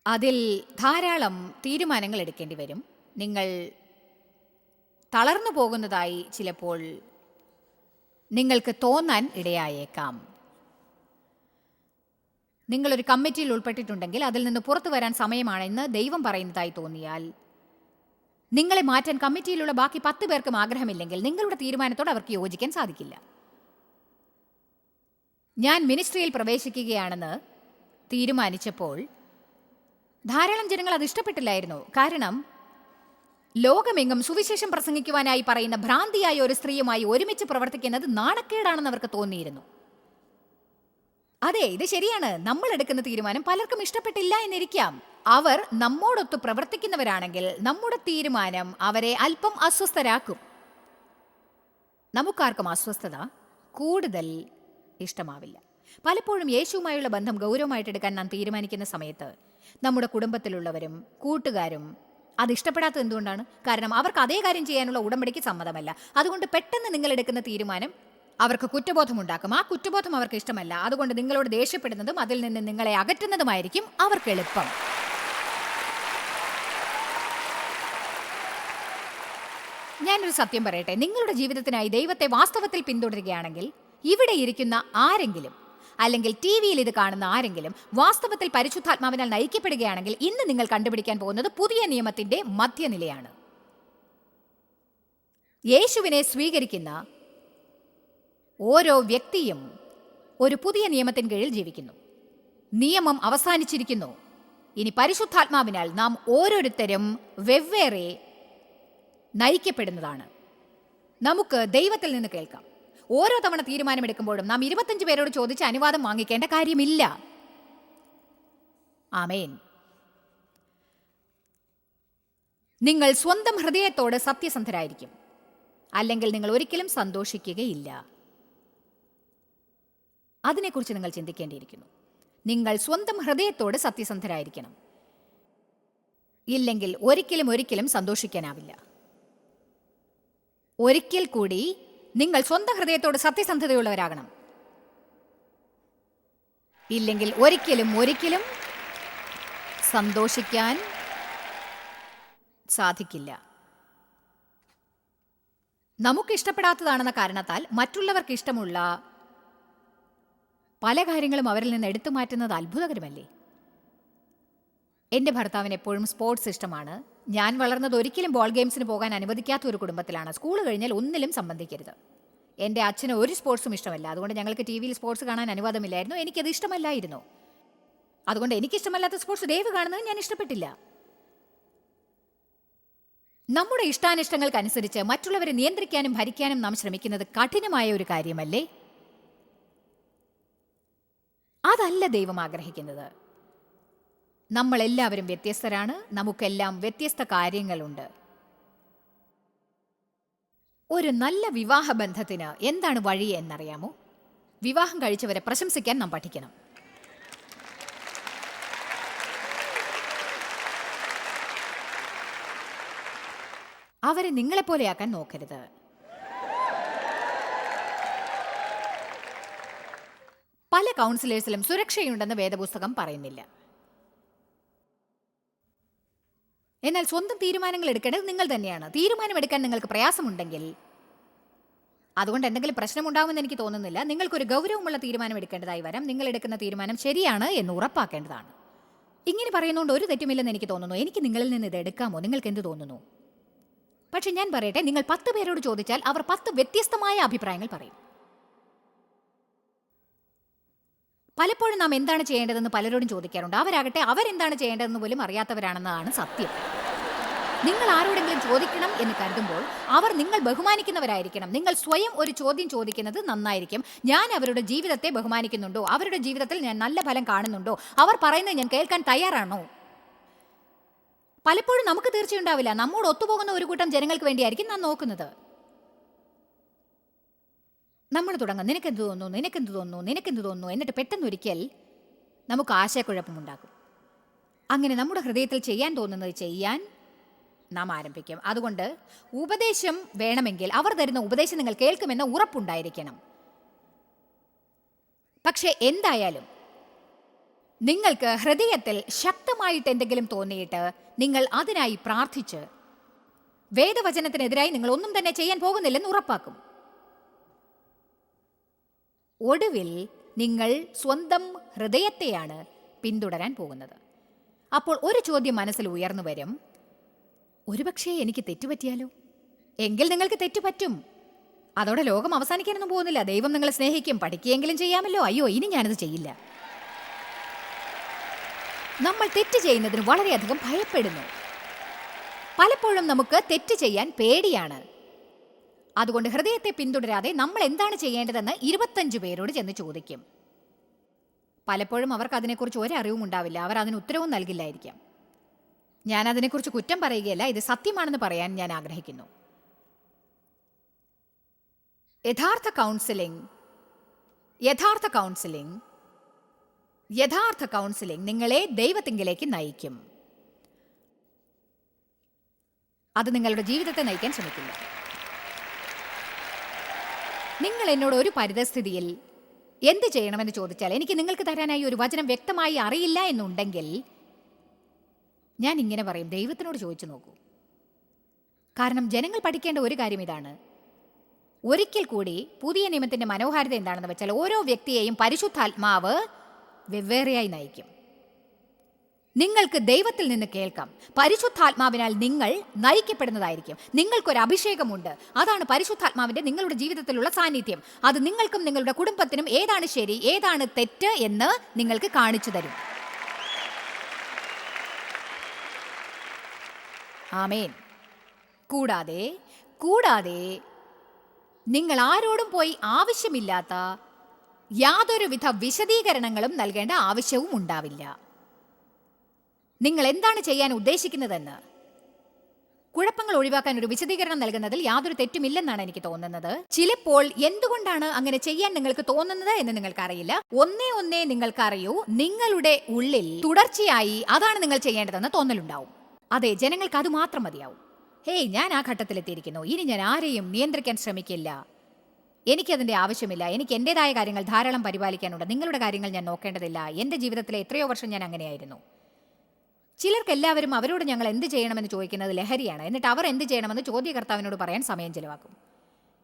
അതിൽ ധാരാളം തീരുമാനങ്ങൾ എടുക്കേണ്ടി വരും. നിങ്ങൾ തളർന്നു പോകുന്നതായി ചിലപ്പോൾ നിങ്ങൾക്ക് തോന്നാൻ ഇടയായേക്കാം. നിങ്ങളൊരു കമ്മിറ്റിയിൽ ഉൾപ്പെട്ടിട്ടുണ്ടെങ്കിൽ അതിൽ നിന്ന് പുറത്തു വരാൻ സമയമാണെന്ന് ദൈവം പറയുന്നതായി തോന്നിയാൽ നിങ്ങളെ മാറ്റാൻ കമ്മിറ്റിയിലുള്ള ബാക്കി 10 പേർക്കും ആഗ്രഹമില്ലെങ്കിൽ നിങ്ങളുടെ തീരുമാനത്തോട് അവർക്ക് യോജിക്കാൻ സാധിക്കില്ല. ഞാൻ മിനിസ്ട്രിയിൽ പ്രവേശിക്കുകയാണെന്ന് തീരുമാനിച്ചപ്പോൾ ധാരാളം ജനങ്ങൾ അത് ഇഷ്ടപ്പെട്ടില്ലായിരുന്നു. കാരണം ലോകമെങ്ങും സുവിശേഷം പ്രസംഗിക്കുവാനായി പറയുന്ന ഭ്രാന്തിയായ ഒരു സ്ത്രീയുമായി ഒരുമിച്ച് പ്രവർത്തിക്കുന്നത് നാണക്കേടാണെന്ന് അവർക്ക് തോന്നിയിരുന്നു. അതെ, ഇത് ശരിയാണ്. നമ്മൾ എടുക്കുന്ന തീരുമാനം പലർക്കും ഇഷ്ടപ്പെട്ടില്ല എന്നിരിക്കാം. അവർ നമ്മോടൊത്ത് പ്രവർത്തിക്കുന്നവരാണെങ്കിൽ നമ്മുടെ തീരുമാനം അവരെ അല്പം അസ്വസ്ഥരാക്കും. നമുക്കാർക്കും അസ്വസ്ഥത കൂടുതൽ ഇഷ്ടമാവില്ല. പലപ്പോഴും യേശുവുമായുള്ള ബന്ധം ഗൗരവമായിട്ടെടുക്കാൻ നാം തീരുമാനിക്കുന്ന സമയത്ത് നമ്മുടെ കുടുംബത്തിലുള്ളവരും കൂട്ടുകാരും അത് ഇഷ്ടപ്പെടാത്തത് എന്തുകൊണ്ടാണ്? കാരണം അവർക്ക് അതേ കാര്യം ചെയ്യാനുള്ള ഉടമ്പടിക്ക് സമ്മതമല്ല. അതുകൊണ്ട് പെട്ടെന്ന് നിങ്ങൾ എടുക്കുന്ന തീരുമാനം അവർക്ക് കുറ്റബോധമുണ്ടാക്കും. ആ കുറ്റബോധം അവർക്ക് ഇഷ്ടമല്ല. അതുകൊണ്ട് നിങ്ങളോട് ദേഷ്യപ്പെടുന്നതും അതിൽ നിന്ന് നിങ്ങളെ അകറ്റുന്നതുമായിരിക്കും അവർക്ക് എളുപ്പം. ഞാനൊരു സത്യം പറയട്ടെ. നിങ്ങളുടെ ജീവിതത്തിനായി ദൈവത്തെ വാസ്തവത്തിൽ പിന്തുടരുകയാണെങ്കിൽ ഇവിടെ ഇരിക്കുന്ന ആരെങ്കിലും അല്ലെങ്കിൽ TV-യിൽ ഇത് കാണുന്ന ആരെങ്കിലും വാസ്തവത്തിൽ പരിശുദ്ധാത്മാവിനാൽ നയിക്കപ്പെടുകയാണെങ്കിൽ ഇന്ന് നിങ്ങൾ കണ്ടുപിടിക്കാൻ പോകുന്നത് പുതിയ നിയമത്തിന്റെ മധ്യനിലയാണ്. യേശുവിനെ സ്വീകരിക്കുന്ന ഓരോ വ്യക്തിയും ഒരു പുതിയ നിയമത്തിന് കീഴിൽ ജീവിക്കുന്നു. നിയമം അവസാനിച്ചിരിക്കുന്നു. ഇനി പരിശുദ്ധാത്മാവിനാൽ നാം ഓരോരുത്തരും വെവ്വേറെ നയിക്കപ്പെടുന്നതാണ്. നമുക്ക് ദൈവത്തിൽ നിന്ന് കേൾക്കാം. ഓരോ തവണ തീരുമാനമെടുക്കുമ്പോഴും നാം 25 പേരോട് ചോദിച്ച് അനുവാദം വാങ്ങിക്കേണ്ട കാര്യമില്ല. ആമേൻ. നിങ്ങൾ സ്വന്തം ഹൃദയത്തോട് സത്യസന്ധരായിരിക്കും, അല്ലെങ്കിൽ നിങ്ങൾ ഒരിക്കലും സന്തോഷിക്കുകയില്ല. അതിനെക്കുറിച്ച് നിങ്ങൾ ചിന്തിക്കേണ്ടിയിരിക്കുന്നു. നിങ്ങൾ സ്വന്തം ഹൃദയത്തോട് സത്യസന്ധരായിരിക്കണം, ഇല്ലെങ്കിൽ ഒരിക്കലും സന്തോഷിക്കാനാവില്ല. ഒരിക്കൽ കൂടി നിങ്ങൾ സ്വന്തം ഹൃദയത്തോട് സത്യസന്ധതയുള്ളവരാകണം, ഇല്ലെങ്കിൽ ഒരിക്കലും സന്തോഷിക്കാൻ സാധിക്കില്ല. നമുക്കിഷ്ടപ്പെടാത്തതാണെന്ന കാരണത്താൽ മറ്റുള്ളവർക്ക് ഇഷ്ടമുള്ള പല കാര്യങ്ങളും അവരിൽ നിന്ന് എടുത്തു മാറ്റുന്നത് അത്ഭുതകരമല്ലേ? എൻ്റെ ഭർത്താവിന് എപ്പോഴും സ്പോർട്സ് ഇഷ്ടമാണ്. ഞാൻ വളർന്നത് ഒരിക്കലും ബോൾ ഗെയിംസിന് പോകാൻ അനുവദിക്കാത്ത ഒരു കുടുംബത്തിലാണ്. സ്കൂൾ കഴിഞ്ഞാൽ ഒന്നിലും സംബന്ധിക്കരുത്. എൻ്റെ അച്ഛന് ഒരു സ്പോർട്സും ഇഷ്ടമല്ല. അതുകൊണ്ട് ഞങ്ങൾക്ക് TV-യിൽ സ്പോർട്സ് കാണാൻ അനുവാദമില്ലായിരുന്നു. എനിക്കത് ഇഷ്ടമല്ലായിരുന്നു. അതുകൊണ്ട് എനിക്കിഷ്ടമല്ലാത്ത സ്പോർട്സ് ദയവ് കാണുന്നത് ഞാൻ ഇഷ്ടപ്പെട്ടില്ല. നമ്മുടെ ഇഷ്ടാനിഷ്ടങ്ങൾക്കനുസരിച്ച് മറ്റുള്ളവരെ നിയന്ത്രിക്കാനും ഭരിക്കാനും നാം ശ്രമിക്കുന്നത് കഠിനമായ ഒരു കാര്യമല്ലേ? അതല്ല ദൈവം ആഗ്രഹിക്കുന്നത്. നമ്മളെല്ലാവരും വ്യത്യസ്തരാണ്. നമുക്കെല്ലാം വ്യത്യസ്ത കാര്യങ്ങളുണ്ട്. ഒരു നല്ല വിവാഹബന്ധത്തിന് എന്താണ് വഴി എന്നറിയാമോ? വിവാഹം കഴിച്ചവരെ പ്രശംസിക്കാൻ നാം പഠിക്കണം. അവരെ നിങ്ങളെപ്പോലെയാക്കാൻ നോക്കരുത്. പല കൗൺസിലേഴ്സിലും സുരക്ഷയുണ്ടെന്ന് വേദപുസ്തകം പറയുന്നില്ല. എന്നാൽ സ്വന്തം തീരുമാനങ്ങൾ എടുക്കേണ്ടത് നിങ്ങൾ തന്നെയാണ്. തീരുമാനമെടുക്കാൻ നിങ്ങൾക്ക് പ്രയാസമുണ്ടെങ്കിൽ അതുകൊണ്ട് എന്തെങ്കിലും പ്രശ്നമുണ്ടാകുമെന്ന് എനിക്ക് തോന്നുന്നില്ല. നിങ്ങൾക്കൊരു ഗൗരവമുള്ള തീരുമാനം എടുക്കേണ്ടതായി വരാം. നിങ്ങൾ എടുക്കുന്ന തീരുമാനം ശരിയാണ് എന്ന് ഉറപ്പാക്കേണ്ടതാണ്. ഇങ്ങനെ പറയുന്നതുകൊണ്ട് ഒരു തെറ്റുമില്ലെന്ന് എനിക്ക് തോന്നുന്നു. എനിക്ക് നിങ്ങളിൽ നിന്ന് ഇത് എടുക്കാമോ? നിങ്ങൾക്ക് എന്ത് തോന്നുന്നു? പക്ഷെ ഞാൻ പറയട്ടെ, നിങ്ങൾ 10 പേരോട് ചോദിച്ചാൽ അവർ 10 വ്യത്യസ്തമായ അഭിപ്രായങ്ങൾ പറയും. പലപ്പോഴും നാം എന്താണ് ചെയ്യേണ്ടതെന്ന് പലരോടും ചോദിക്കാറുണ്ട്. അവരാകട്ടെ അവരെന്താണ് ചെയ്യേണ്ടതെന്ന് പോലും അറിയാത്തവരാണെന്നതാണ് സത്യം. നിങ്ങൾ ആരോടെങ്കിലും ചോദിക്കണം എന്ന് കരുതുമ്പോൾ അവർ നിങ്ങൾ ബഹുമാനിക്കുന്നവരായിരിക്കണം. നിങ്ങൾ സ്വയം ഒരു ചോദ്യം ചോദിക്കുന്നത് നന്നായിരിക്കും. ഞാൻ അവരുടെ ജീവിതത്തെ ബഹുമാനിക്കുന്നുണ്ടോ? അവരുടെ ജീവിതത്തിൽ ഞാൻ നല്ല ഫലം കാണുന്നുണ്ടോ? അവർ പറയുന്നത് ഞാൻ കേൾക്കാൻ തയ്യാറാണോ? പലപ്പോഴും നമുക്ക് തീർച്ചയുണ്ടാവില്ല. നമ്മോട് ഒത്തുപോകുന്ന ഒരു കൂട്ടം ജനങ്ങൾക്ക് വേണ്ടിയായിരിക്കും നാം നോക്കുന്നത്. നമ്മൾ തുടങ്ങും, നിനക്കെന്ത് തോന്നുന്നു, എന്നിട്ട് പെട്ടെന്നൊരിക്കൽ നമുക്ക് ആശയക്കുഴപ്പമുണ്ടാകും. അങ്ങനെ നമ്മുടെ ഹൃദയത്തിൽ ചെയ്യാൻ തോന്നുന്നത് ചെയ്യാൻ നാം ആരംഭിക്കും. അതുകൊണ്ട് ഉപദേശം വേണമെങ്കിൽ അവർ തരുന്ന ഉപദേശം നിങ്ങൾ കേൾക്കുമെന്ന് ഉറപ്പുണ്ടായിരിക്കണം. പക്ഷേ എന്തായാലും നിങ്ങൾക്ക് ഹൃദയത്തിൽ ശക്തമായിട്ട് എന്തെങ്കിലും തോന്നിയിട്ട് നിങ്ങൾ അതിനായി പ്രാർത്ഥിച്ച് വേദവചനത്തിനെതിരായി നിങ്ങൾ ഒന്നും തന്നെ ചെയ്യാൻ പോകുന്നില്ലെന്ന് ഉറപ്പാക്കും. ഒടുവിൽ നിങ്ങൾ സ്വന്തം ഹൃദയത്തെയാണ് പിന്തുടരാൻ പോകുന്നത്. അപ്പോൾ ഒരു ചോദ്യം മനസ്സിൽ ഉയർന്നു വരും, ഒരുപക്ഷേ എനിക്ക് തെറ്റുപറ്റിയാലോ? എങ്കിൽ നിങ്ങൾക്ക് തെറ്റുപറ്റും. അതോടെ ലോകം അവസാനിക്കാനൊന്നും പോകുന്നില്ല. ദൈവം നിങ്ങളെ സ്നേഹിക്കും. പഠിക്കുകയെങ്കിലും ചെയ്യാമല്ലോ. അയ്യോ, ഇനി ഞാനത് ചെയ്യില്ല. നമ്മൾ തെറ്റ് ചെയ്യുന്നതിന് വളരെയധികം ഭയപ്പെടുന്നു. പലപ്പോഴും നമുക്ക് തെറ്റ് ചെയ്യാൻ പേടിയാണ്. അതുകൊണ്ട് ഹൃദയത്തെ പിന്തുടരാതെ നമ്മൾ എന്താണ് ചെയ്യേണ്ടതെന്ന് 25 പേരോട് ചെന്ന് ചോദിക്കും. പലപ്പോഴും അവർക്ക് അതിനെക്കുറിച്ച് ഒരറിവും ഉണ്ടാവില്ല. അവർ അതിന് ഉത്തരവും നൽകില്ലായിരിക്കാം. ഞാൻ അതിനെക്കുറിച്ച് കുറ്റം പറയുകയല്ല, ഇത് സത്യമാണെന്ന് പറയാൻ ഞാൻ ആഗ്രഹിക്കുന്നു. യഥാർത്ഥ കൗൺസിലിംഗ് നിങ്ങളെ ദൈവത്തിങ്കിലേക്ക് നയിക്കും. അത് നിങ്ങളുടെ ജീവിതത്തെ നയിക്കാൻ ശ്രമിക്കില്ല. നിങ്ങൾ എന്നോട് ഒരു പരിതസ്ഥിതിയിൽ എന്ത് ചെയ്യണമെന്ന് ചോദിച്ചാൽ എനിക്ക് നിങ്ങൾക്ക് തരാനായി ഒരു വചനം വ്യക്തമായി അറിയില്ല എന്നുണ്ടെങ്കിൽ ഞാൻ ഇങ്ങനെ പറയും, ദൈവത്തിനോട് ചോദിച്ചു നോക്കൂ. കാരണം ജനങ്ങൾ പഠിക്കേണ്ട ഒരു കാര്യം ഇതാണ്. ഒരിക്കൽ കൂടി പുതിയ നിയമത്തിന്റെ മനോഹാരിത എന്താണെന്ന് വെച്ചാൽ ഓരോ വ്യക്തിയെയും പരിശുദ്ധാത്മാവ് വെവ്വേറെയായി നയിക്കും. നിങ്ങൾക്ക് ദൈവത്തിൽ നിന്ന് കേൾക്കാം. പരിശുദ്ധാത്മാവിനാൽ നിങ്ങൾ നയിക്കപ്പെടുന്നതായിരിക്കും. നിങ്ങൾക്കൊരു അഭിഷേകമുണ്ട്. അതാണ് പരിശുദ്ധാത്മാവിന്റെ നിങ്ങളുടെ ജീവിതത്തിലുള്ള സാന്നിധ്യം. അത് നിങ്ങൾക്കും നിങ്ങളുടെ കുടുംബത്തിനും ഏതാണ് ശരി, ഏതാണ് തെറ്റ് എന്ന് നിങ്ങൾക്ക് കാണിച്ചു തരും. ആമേൻ. കൂടാതെ നിങ്ങൾ ആരോടും പോയി ആവശ്യമില്ലാത്ത യാതൊരുവിധ വിശദീകരണങ്ങളും നൽകേണ്ട ആവശ്യവും ഉണ്ടാവില്ല. നിങ്ങൾ എന്താണ് ചെയ്യാൻ ഉദ്ദേശിക്കുന്നതെന്ന് കുഴപ്പങ്ങൾ ഒഴിവാക്കാൻ ഒരു വിശദീകരണം നൽകുന്നതിൽ യാതൊരു തെറ്റുമില്ലെന്നാണ് എനിക്ക് തോന്നുന്നത്. ചിലപ്പോൾ എന്തുകൊണ്ടാണ് അങ്ങനെ ചെയ്യാൻ നിങ്ങൾക്ക് തോന്നുന്നത് എന്ന് നിങ്ങൾക്കറിയില്ല. ഒന്നേ നിങ്ങൾക്കറിയൂ, നിങ്ങളുടെ ഉള്ളിൽ തുടർച്ചയായി അതാണ് നിങ്ങൾ ചെയ്യേണ്ടതെന്ന് തോന്നലുണ്ടാവും. അതെ, ജനങ്ങൾക്ക് അത് മാത്രം മതിയാവും. ഹേയ്, ഞാൻ ആ ഘട്ടത്തിലെത്തിയിരിക്കുന്നു. ഇനി ഞാൻ ആരെയും നിയന്ത്രിക്കാൻ ശ്രമിക്കില്ല. എനിക്കതിൻ്റെ ആവശ്യമില്ല. എനിക്ക് എൻ്റെതായ കാര്യങ്ങൾ ധാരാളം പരിപാലിക്കാനുണ്ട്. നിങ്ങളുടെ കാര്യങ്ങൾ ഞാൻ നോക്കേണ്ടതില്ല. എൻ്റെ ജീവിതത്തിലെ എത്രയോ വർഷം ഞാൻ അങ്ങനെയായിരുന്നു. ചിലർക്ക് എല്ലാവരും അവരോട് ഞങ്ങൾ എന്ത് ചെയ്യണമെന്ന് ചോദിക്കുന്നത് ലഹരിയാണ്. എന്നിട്ട് അവർ എന്ത് ചെയ്യണമെന്ന് ചോദ്യകർത്താവിനോട് പറയാൻ സമയം ചിലവാക്കും.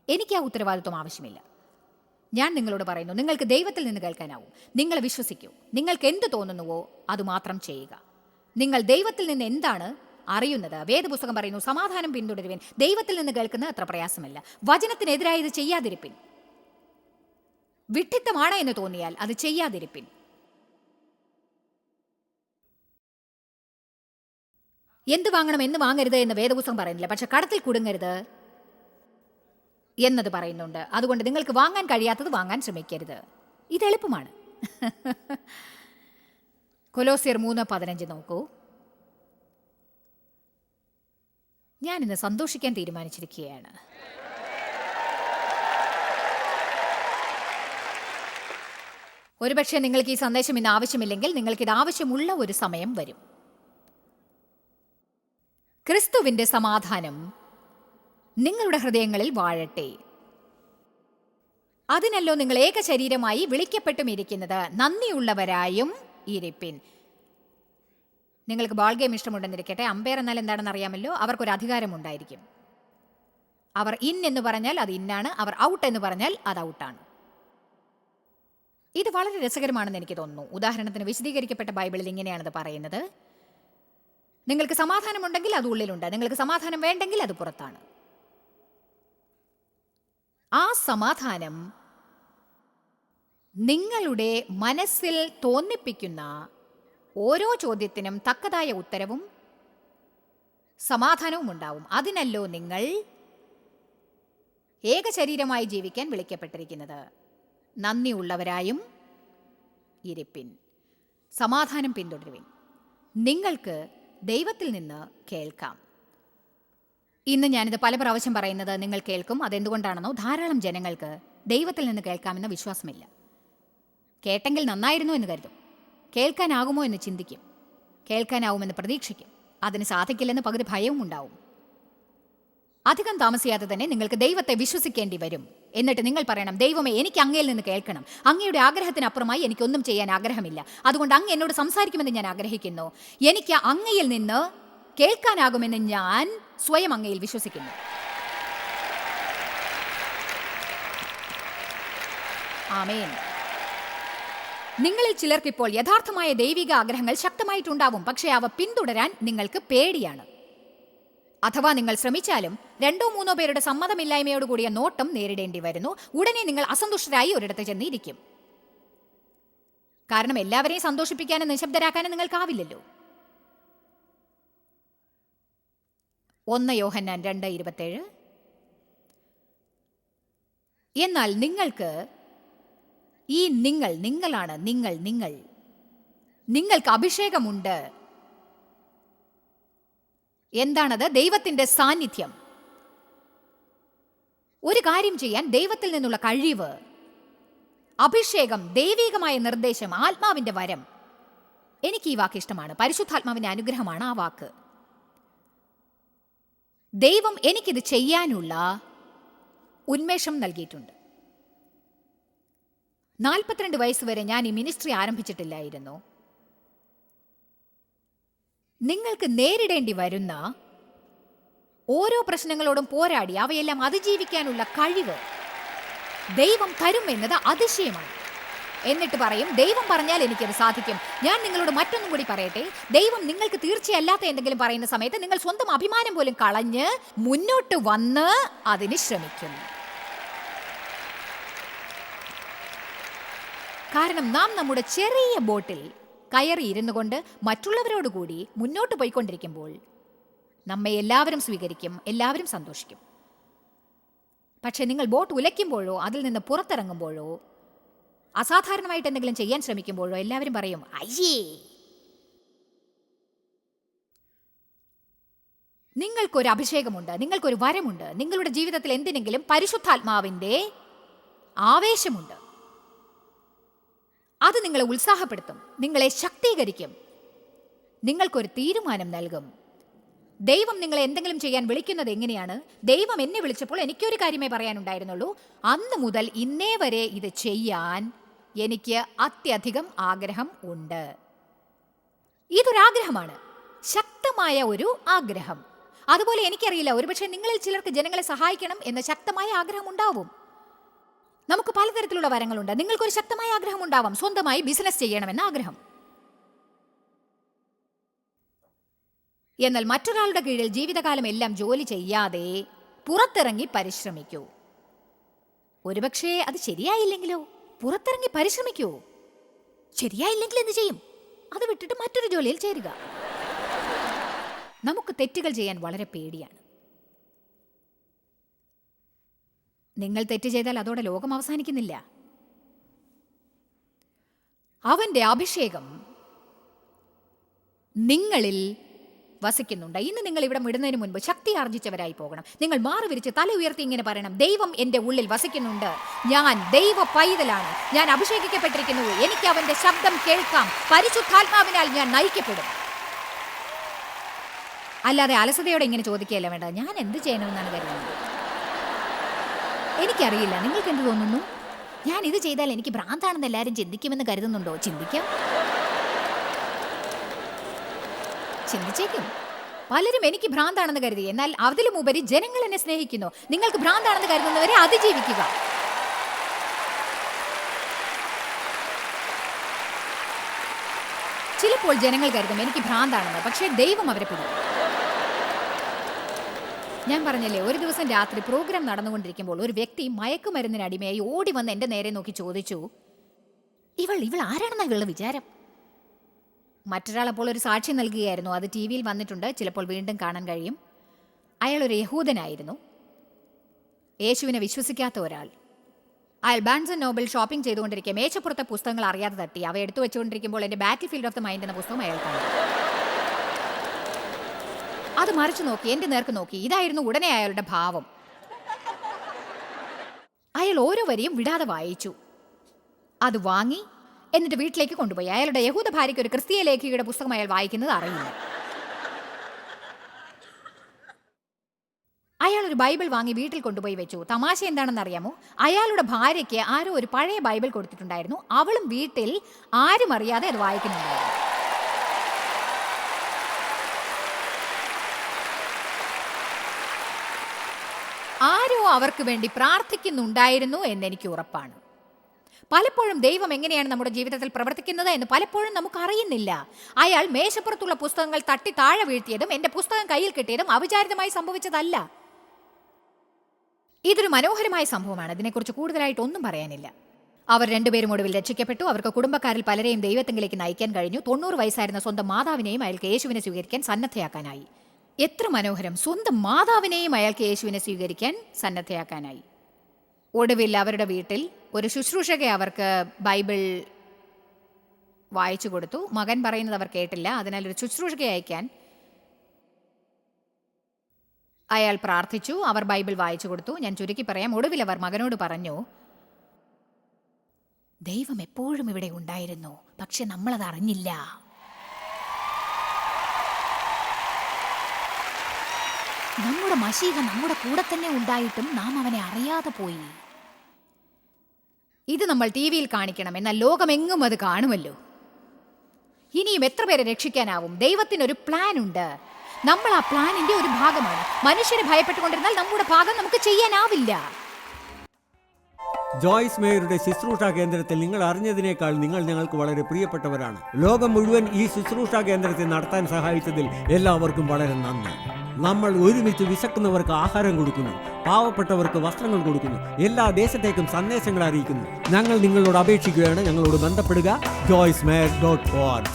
എനിക്ക് ആ ഉത്തരവാദിത്വം ആവശ്യമില്ല. ഞാൻ നിങ്ങളോട് പറയുന്നു, നിങ്ങൾക്ക് ദൈവത്തിൽ നിന്ന് കേൾക്കാനാവും. നിങ്ങൾ വിശ്വസിക്കൂ. നിങ്ങൾക്ക് എന്ത് തോന്നുന്നുവോ അതുമാത്രം ചെയ്യുക. നിങ്ങൾ ദൈവത്തിൽ നിന്ന് എന്താണ് അറിയുന്നത്? വേദപുസ്തകം പറയുന്നു, സമാധാനം പിന്തുടരുവിൻ. ദൈവത്തിൽ നിന്ന് കേൾക്കുന്നത് അത്ര പ്രയാസമല്ല. വചനത്തിനെതിരായി ഇത് ചെയ്യാതിരിപ്പിൻ. വിഡ്ഢിത്തമാണ് എന്ന് തോന്നിയാൽ അത് ചെയ്യാതിരിപ്പിൻ. എന്ത് വാങ്ങണം, എന്ന് വാങ്ങരുത് എന്ന് വേദപുസ്തകം പറയുന്നില്ല. പക്ഷെ കടത്തിൽ കുടുങ്ങരുത് എന്നത് പറയുന്നുണ്ട്. അതുകൊണ്ട് നിങ്ങൾക്ക് വാങ്ങാൻ കഴിയാത്തത് വാങ്ങാൻ ശ്രമിക്കരുത്. ഇത് എളുപ്പമാണ്. കൊലോസ്യർ 3:15 നോക്കൂ. ഞാനിന്ന് സന്തോഷിക്കാൻ തീരുമാനിച്ചിരിക്കുകയാണ്. ഒരുപക്ഷെ നിങ്ങൾക്ക് ഈ സന്ദേശം ഇന്ന് ആവശ്യമില്ലെങ്കിൽ നിങ്ങൾക്കിത് ആവശ്യമുള്ള ഒരു സമയം വരും. ക്രിസ്തുവിന്റെ സമാധാനം നിങ്ങളുടെ ഹൃദയങ്ങളിൽ വാഴട്ടെ. അതിനല്ലോ നിങ്ങൾ ഏക ശരീരമായി വിളിക്കപ്പെട്ടും ഇരിക്കുന്നത്. നന്ദിയുള്ളവരായും ഇരിപ്പിൻ. നിങ്ങൾക്ക് ബോൾ ഗെയിം ഇഷ്ടമുണ്ടെന്നിരിക്കട്ടെ. അമ്പയർ എന്നാൽ എന്താണെന്ന് അറിയാമല്ലോ. അവർക്കൊരു അധികാരമുണ്ടായിരിക്കും. അവർ ഇൻ എന്ന് പറഞ്ഞാൽ അത് ഇന്നാണ്, അവർ ഔട്ട് എന്ന് പറഞ്ഞാൽ അത് ഔട്ടാണ്. ഇത് വളരെ രസകരമാണെന്ന് എനിക്ക് തോന്നുന്നു. ഉദാഹരണത്തിന് വിശദീകരിക്കപ്പെട്ട ബൈബിളിൽ ഇങ്ങനെയാണത് പറയുന്നത്: നിങ്ങൾക്ക് സമാധാനമുണ്ടെങ്കിൽ അത് ഉള്ളിലുണ്ട്, നിങ്ങൾക്ക് സമാധാനം വേണ്ടെങ്കിൽ അത് പുറത്താണ്. ആ സമാധാനം നിങ്ങളുടെ മനസ്സിൽ തോന്നിപ്പിക്കുന്ന ഓരോ ചോദ്യത്തിനും തക്കതായ ഉത്തരവും സമാധാനവും ഉണ്ടാവും. അതിനല്ലോ നിങ്ങൾ ഏകശരീരമായി ജീവിക്കാൻ വിളിക്കപ്പെട്ടിരിക്കുന്നത്. നന്ദിയുള്ളവരായും ഇരിപ്പിൻ, സമാധാനം പിന്തുടരുവിൻ. നിങ്ങൾക്ക് ദൈവത്തിൽ നിന്ന് കേൾക്കാം. ഇന്ന് ഞാനിത് പല പ്രാവശ്യം പറയുന്നത് നിങ്ങൾ കേൾക്കും. അതെന്തുകൊണ്ടാണെന്നോ, ധാരാളം ജനങ്ങൾക്ക് ദൈവത്തിൽ നിന്ന് കേൾക്കാമെന്ന വിശ്വാസമില്ല. കേട്ടെങ്കിൽ നന്നായിരുന്നു എന്ന് കരുതും. കേൾക്കാനാകുമോ എന്ന് ചിന്തിക്കും. കേൾക്കാനാവുമെന്ന് പ്രതീക്ഷിക്കും. അതിന് സാധിക്കില്ലെന്ന് പകുതി ഭയവും ഉണ്ടാവും. അധികം താമസിയാതെ തന്നെ നിങ്ങൾക്ക് ദൈവത്തെ വിശ്വസിക്കേണ്ടി വരും. എന്നിട്ട് നിങ്ങൾ പറയണം, ദൈവമേ, എനിക്ക് അങ്ങയിൽ നിന്ന് കേൾക്കണം. അങ്ങയുടെ ആഗ്രഹത്തിനപ്പുറമായി എനിക്കൊന്നും ചെയ്യാൻ ആഗ്രഹമില്ല. അതുകൊണ്ട് അങ്ങ് എന്നോട് സംസാരിക്കുമെന്ന് ഞാൻ ആഗ്രഹിക്കുന്നു. എനിക്ക് അങ്ങയിൽ നിന്ന് കേൾക്കാനാകുമെന്ന് ഞാൻ സ്വയം അങ്ങയിൽ വിശ്വസിക്കുന്നു. ആമേൻ. നിങ്ങളിൽ ചിലർക്കിപ്പോൾ യഥാർത്ഥമായ ദൈവിക ആഗ്രഹങ്ങൾ ശക്തമായിട്ടുണ്ടാവും. പക്ഷേ അവ പിന്തുടരാൻ നിങ്ങൾക്ക് പേടിയാണ്. അഥവാ നിങ്ങൾ ശ്രമിച്ചാലും 2-3 പേരുടെ സമ്മതമില്ലായ്മയോടുകൂടിയ നോട്ടം നേരിടേണ്ടി വരുന്നു. ഉടനെ നിങ്ങൾ അസന്തുഷ്ടരായി ഒരിടത്ത് ചെന്നിരിക്കും. കാരണം എല്ലാവരെയും സന്തോഷിപ്പിക്കാനും നിശബ്ദരാക്കാനും നിങ്ങൾക്കാവില്ലല്ലോ. 1 യോഹന്നാൻ 2:27. എന്നാൽ നിങ്ങൾക്ക് ഈ നിങ്ങളാണ് നിങ്ങൾക്ക് അഭിഷേകമുണ്ട്. എന്താണത്? ദൈവത്തിന്റെ സാന്നിധ്യം. ഒരു കാര്യം ചെയ്യാൻ ദൈവത്തിൽ നിന്നുള്ള കഴിവ്, അഭിഷേകം, ദൈവികമായ നിർദ്ദേശം, ആത്മാവിന്റെ വരം. എനിക്ക് ഈ വാക്ക് ഇഷ്ടമാണ്. പരിശുദ്ധാത്മാവിന്റെ അനുഗ്രഹമാണ് ആ വാക്ക്. ദൈവം എനിക്കിത് ചെയ്യാനുള്ള ഉന്മേഷം നൽകിയിട്ടുണ്ട്. 42 വയസ്സ് വരെ ഞാൻ ഈ മിനിസ്ട്രി ആരംഭിച്ചിട്ടില്ലായിരുന്നു. നിങ്ങൾക്ക് നേരിടേണ്ടി വരുന്ന ഓരോ പ്രശ്നങ്ങളോടും പോരാടി അവയെല്ലാം അതിജീവിക്കാനുള്ള കഴിവ് ദൈവം തരുമെന്നത് അതിശയമാണ്. എന്നിട്ട് പറയും, ദൈവം പറഞ്ഞാൽ എനിക്കത് സാധിക്കും. ഞാൻ നിങ്ങളോട് മറ്റൊന്നും കൂടി പറയട്ടെ. ദൈവം നിങ്ങൾക്ക് തീർച്ചയല്ലാത്ത എന്തെങ്കിലും പറയുന്ന സമയത്ത് നിങ്ങൾ സ്വന്തം അഭിമാനം പോലും കളഞ്ഞ് മുന്നോട്ട് വന്ന് അതിന് ശ്രമിക്കും. കാരണം നാം നമ്മുടെ ചെറിയ ബോട്ടിൽ കയറി ഇരുന്നു കൊണ്ട് മറ്റുള്ളവരോട് കൂടി മുന്നോട്ട് പോയിക്കൊണ്ടിരിക്കുമ്പോൾ നമ്മെ എല്ലാവരും സ്വീകരിക്കും, എല്ലാവരും സന്തോഷിക്കും. പക്ഷെ നിങ്ങൾ ബോട്ട് ഉലയ്ക്കുമ്പോഴോ അതിൽ നിന്ന് പുറത്തിറങ്ങുമ്പോഴോ അസാധാരണമായിട്ട് എന്തെങ്കിലും ചെയ്യാൻ ശ്രമിക്കുമ്പോഴോ എല്ലാവരും പറയും, അയ്യേ. നിങ്ങൾക്കൊരു അഭിഷേകമുണ്ട്, നിങ്ങൾക്കൊരു വരമുണ്ട്, നിങ്ങളുടെ ജീവിതത്തിൽ എന്തിനെങ്കിലും പരിശുദ്ധാത്മാവിന്റെ ആവേശമുണ്ട്. അത് നിങ്ങളെ ഉത്സാഹപ്പെടുത്തും, നിങ്ങളെ ശക്തീകരിക്കും, നിങ്ങൾക്കൊരു തീരുമാനം നൽകും. ദൈവം നിങ്ങളെ എന്തെങ്കിലും ചെയ്യാൻ വിളിക്കുന്നത് എങ്ങനെയാണ്? ദൈവം എന്നെ വിളിച്ചപ്പോൾ എനിക്കൊരു കാര്യമേ പറയാനുണ്ടായിരുന്നുള്ളൂ. അന്ന് മുതൽ ഇന്നേ വരെ ഇത് ചെയ്യാൻ എനിക്ക് അത്യധികം ആഗ്രഹം ഉണ്ട്. ഇതൊരാഗ്രഹമാണ്, ശക്തമായ ഒരു ആഗ്രഹം. അതുപോലെ എനിക്കറിയില്ല, ഒരുപക്ഷെ നിങ്ങളിൽ ചിലർക്ക് ജനങ്ങളെ സഹായിക്കണം എന്ന ശക്തമായ ആഗ്രഹം ഉണ്ടാവും. നമുക്ക് പലതരത്തിലുള്ള വരങ്ങളുണ്ട്. നിങ്ങൾക്കൊരു ശക്തമായ ആഗ്രഹം ഉണ്ടാവാം, സ്വന്തമായി ബിസിനസ് ചെയ്യണമെന്ന ആഗ്രഹം. എന്നാൽ മറ്റൊരാളുടെ കീഴിൽ ജീവിതകാലം എല്ലാം ജോലി ചെയ്യാതെ പുറത്തിറങ്ങി പരിശ്രമിക്കൂ. ഒരുപക്ഷെ അത് ശരിയായില്ലെങ്കിലോ? പുറത്തിറങ്ങി പരിശ്രമിക്കൂ. ശരിയായില്ലെങ്കിൽ എന്ത് ചെയ്യും? അത് വിട്ടിട്ട് മറ്റൊരു ജോലിയിൽ ചേരുക. നമുക്ക് തെറ്റുകൾ ചെയ്യാൻ വളരെ പേടിയാണ്. നിങ്ങൾ തെറ്റ് ചെയ്താൽ അതോടെ ലോകം അവസാനിക്കുന്നില്ല. അവന്റെ അഭിഷേകം നിങ്ങളിൽ വസിക്കുന്നുണ്ട്. ഇന്ന് നിങ്ങൾ ഇവിടെ വിടുന്നതിന് മുൻപ് ശക്തി ആർജിച്ചവരായി പോകണം. നിങ്ങൾ മാറി വിരിച്ച് തല ഉയർത്തി ഇങ്ങനെ പറയണം, ദൈവം എൻ്റെ ഉള്ളിൽ വസിക്കുന്നുണ്ട്, ഞാൻ ദൈവ പൈതലാണ്, ഞാൻ അഭിഷേകിക്കപ്പെട്ടിരിക്കുന്നു, എനിക്ക് അവന്റെ ശബ്ദം കേൾക്കാം, പരിശുദ്ധാത്മാവിനാൽ ഞാൻ നയിക്കപ്പെടും. അല്ലാതെ അലസതയോടെ ഇങ്ങനെ ചോദിക്കുകയല്ല വേണ്ട, ഞാൻ എന്ത് ചെയ്യണമെന്നാണ് കരുതുന്നത്. എനിക്കറിയില്ല, നിങ്ങൾക്ക് എന്ത് തോന്നുന്നു? ഞാൻ ഇത് ചെയ്താൽ എനിക്ക് ഭ്രാന്താണെന്ന് എല്ലാവരും ചിന്തിക്കുമെന്ന് കരുതുന്നുണ്ടോ? ചിന്തിച്ചേക്കും. പലരും എനിക്ക് ഭ്രാന്താണെന്ന് കരുതി, എന്നാൽ അതിലും ഉപരി ജനങ്ങൾ എന്നെ സ്നേഹിക്കുന്നു. നിങ്ങൾക്ക് ഭ്രാന്താണെന്ന് കരുതുന്നവരെ അതിജീവിക്കുക. ചിലപ്പോൾ ജനങ്ങൾ കരുതും എനിക്ക് ഭ്രാന്താണെന്ന്, പക്ഷേ ദൈവം അവരെ പിടിക്കും. ഞാൻ പറഞ്ഞല്ലേ, ഒരു ദിവസം രാത്രി പ്രോഗ്രാം നടന്നുകൊണ്ടിരിക്കുമ്പോൾ ഒരു വ്യക്തി മയക്കുമരുന്നിന് അടിമയായി ഓടി വന്ന് എൻ്റെ നേരെ നോക്കി ചോദിച്ചു, ഇവൾ ആരാണെന്നാ ഇവളുടെ വിചാരം? മറ്റൊരാൾ അപ്പോൾ ഒരു സാക്ഷി നൽകുകയായിരുന്നു. അത് ടി വിയിൽ വന്നിട്ടുണ്ട്, ചിലപ്പോൾ വീണ്ടും കാണാൻ കഴിയും. അയാളൊരു യഹൂദനായിരുന്നു, യേശുവിനെ വിശ്വസിക്കാത്ത ഒരാൾ. അയാൾ ബാൻസ് ആൻഡ് നോബിൾ ഷോപ്പിംഗ് ചെയ്തുകൊണ്ടിരിക്കുക മേശപ്പുറത്തെ പുസ്തകങ്ങൾ അറിയാതെ തട്ടി. അവ എടുത്തു വെച്ചുകൊണ്ടിരിക്കുമ്പോൾ എൻ്റെ ബാറ്റിൽ ഫീൽഡ് ഓഫ് ദ മൈൻഡ് എന്ന പുസ്തകം അയാൾ കണ്ടു. അത് മറിച്ചു നോക്കി, എൻ്റെ നേർക്ക് നോക്കി. ഇതായിരുന്നു ഉടനെ അയാളുടെ ഭാവം. അയാൾ ഓരോ വരിയും വിടാതെ വായിച്ചു. അത് വാങ്ങി എന്നിട്ട് വീട്ടിലേക്ക് കൊണ്ടുപോയി. അയാളുടെ യഹൂദ ഭാര്യയ്ക്ക് ഒരു ക്രിസ്തീയ ലേഖികയുടെ പുസ്തകം അയാൾ വായിക്കുന്നത് അറിയില്ല. അയാൾ ഒരു ബൈബിൾ വാങ്ങി വീട്ടിൽ കൊണ്ടുപോയി വെച്ചു. തമാശ എന്താണെന്ന് അറിയാമോ? അയാളുടെ ഭാര്യയ്ക്ക് ആരോ ഒരു പഴയ ബൈബിൾ കൊടുത്തിട്ടുണ്ടായിരുന്നു. അവളും വീട്ടിൽ ആരും അറിയാതെ അത് വായിക്കുന്നുണ്ടായിരുന്നു. ആരോ അവർക്ക് വേണ്ടി പ്രാർത്ഥിക്കുന്നുണ്ടായിരുന്നു എന്നെനിക്ക് ഉറപ്പാണ്. പലപ്പോഴും ദൈവം എങ്ങനെയാണ് നമ്മുടെ ജീവിതത്തിൽ പ്രവർത്തിക്കുന്നത് എന്ന് പലപ്പോഴും നമുക്ക് അറിയുന്നില്ല. അയാൾ മേശപ്പുറത്തുള്ള പുസ്തകങ്ങൾ തട്ടി താഴെ വീഴ്ത്തിയതും എൻ്റെ പുസ്തകം കയ്യിൽ കിട്ടിയതും അവിചാരിതമായി സംഭവിച്ചതല്ല. ഇതൊരു മനോഹരമായ സംഭവമാണ്. ഇതിനെക്കുറിച്ച് കൂടുതലായിട്ട് ഒന്നും പറയാനില്ല. അവർ രണ്ടുപേരും ഒടുവിൽ രക്ഷിക്കപ്പെട്ടു. അവർക്ക് കുടുംബക്കാരിൽ പലരെയും ദൈവത്തിലേക്ക് നയിക്കാൻ കഴിഞ്ഞു. 90 വയസ്സായിരുന്ന സ്വന്തം മാതാവിനെയും അയാൾക്ക് യേശുവിനെ സ്വീകരിക്കാൻ സന്നദ്ധയാക്കാനായി. എത്ര മനോഹരം! സ്വന്തം മാതാവിനെയും അയാൾക്ക് യേശുവിനെ സ്വീകരിക്കാൻ സന്നദ്ധയാക്കാനായി. ഒടുവിൽ അവരുടെ വീട്ടിൽ ഒരു ശുശ്രൂഷകയെ അവർക്ക് ബൈബിൾ വായിച്ചു കൊടുത്തു. മകൻ പറയുന്നത് അവർ കേട്ടില്ല. അതിനാൽ ഒരു ശുശ്രൂഷകയെ അയക്കാൻ അയാൾ പ്രാർത്ഥിച്ചു. അവർ ബൈബിൾ വായിച്ചു കൊടുത്തു. ഞാൻ ചുരുക്കി പറയാം. ഒടുവിൽ അവർ മകനോട് പറഞ്ഞു, ദൈവം എപ്പോഴും ഇവിടെ ഉണ്ടായിരുന്നു, പക്ഷെ നമ്മളത് അറിഞ്ഞില്ല. നമ്മുടെ മശീഹ നമ്മുടെ കൂടെ തന്നെ ഉണ്ടായിട്ടും നാം അവനെ അറിയാതെ പോയി. ഇത് നമ്മൾ ടി-വിയിൽ കാണിക്കണം, എന്നാൽ ലോകമെങ്ങും അത് കാണുമല്ലോ. ഇനിയും എത്ര പേരെ രക്ഷിക്കാനാവും? ദൈവത്തിനൊരു പ്ലാൻ ഉണ്ട്. നമ്മൾ ആ പ്ലാനിന്റെ ഒരു ഭാഗമാണ്. മനുഷ്യരെ ഭയപ്പെട്ടുകൊണ്ടിരുന്നാൽ നമ്മുടെ ഭാഗം നമുക്ക് ചെയ്യാനാവില്ല. ജോയ്സ് മേയറുടെ ശുശ്രൂഷാ കേന്ദ്രത്തിൽ നിങ്ങൾ അറിഞ്ഞതിനേക്കാൾ നിങ്ങൾ ഞങ്ങൾക്ക് വളരെ പ്രിയപ്പെട്ടവരാണ്. ലോകം മുഴുവൻ ഈ ശുശ്രൂഷാ കേന്ദ്രത്തെ നടത്താൻ സഹായിച്ചതിൽ എല്ലാവർക്കും വളരെ നന്ദി. നമ്മൾ ഒരുമിച്ച് വിശക്കുന്നവർക്ക് ആഹാരം കൊടുക്കുന്നു, പാവപ്പെട്ടവർക്ക് വസ്ത്രങ്ങൾ കൊടുക്കുന്നു, എല്ലാ ദേശത്തേക്കും സന്ദേശങ്ങൾ അറിയിക്കുന്നു. ഞങ്ങൾ നിങ്ങളോട് അപേക്ഷിക്കുകയാണ്, ഞങ്ങളോട് ബന്ധപ്പെടുക. joycemeyer.org.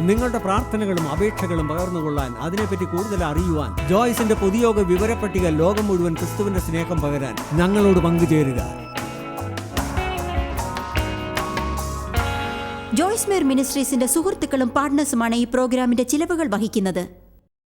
നിങ്ങളുടെ പ്രാർത്ഥനകളും അപേക്ഷകളും പകർന്നുകൊള്ളാൻ, അതിനെപ്പറ്റി കൂടുതൽ അറിയുവാൻ, ജോയ്സിന്റെ പൊതുയോഗ വിവരപ്പട്ടിക ലോകം മുഴുവൻ ക്രിസ്തുവിന്റെ സ്നേഹം പകരാൻ ഞങ്ങളോട് പങ്കുചേരുക. ജോയ്സ് മേയർ മിനിസ്ട്രീസിന്റെ സുഹൃത്തുക്കളും പാർട്ട്നേഴ്സുമാണ് ഈ പ്രോഗ്രാമിന്റെ ചിലവുകൾ വഹിക്കുന്നത്.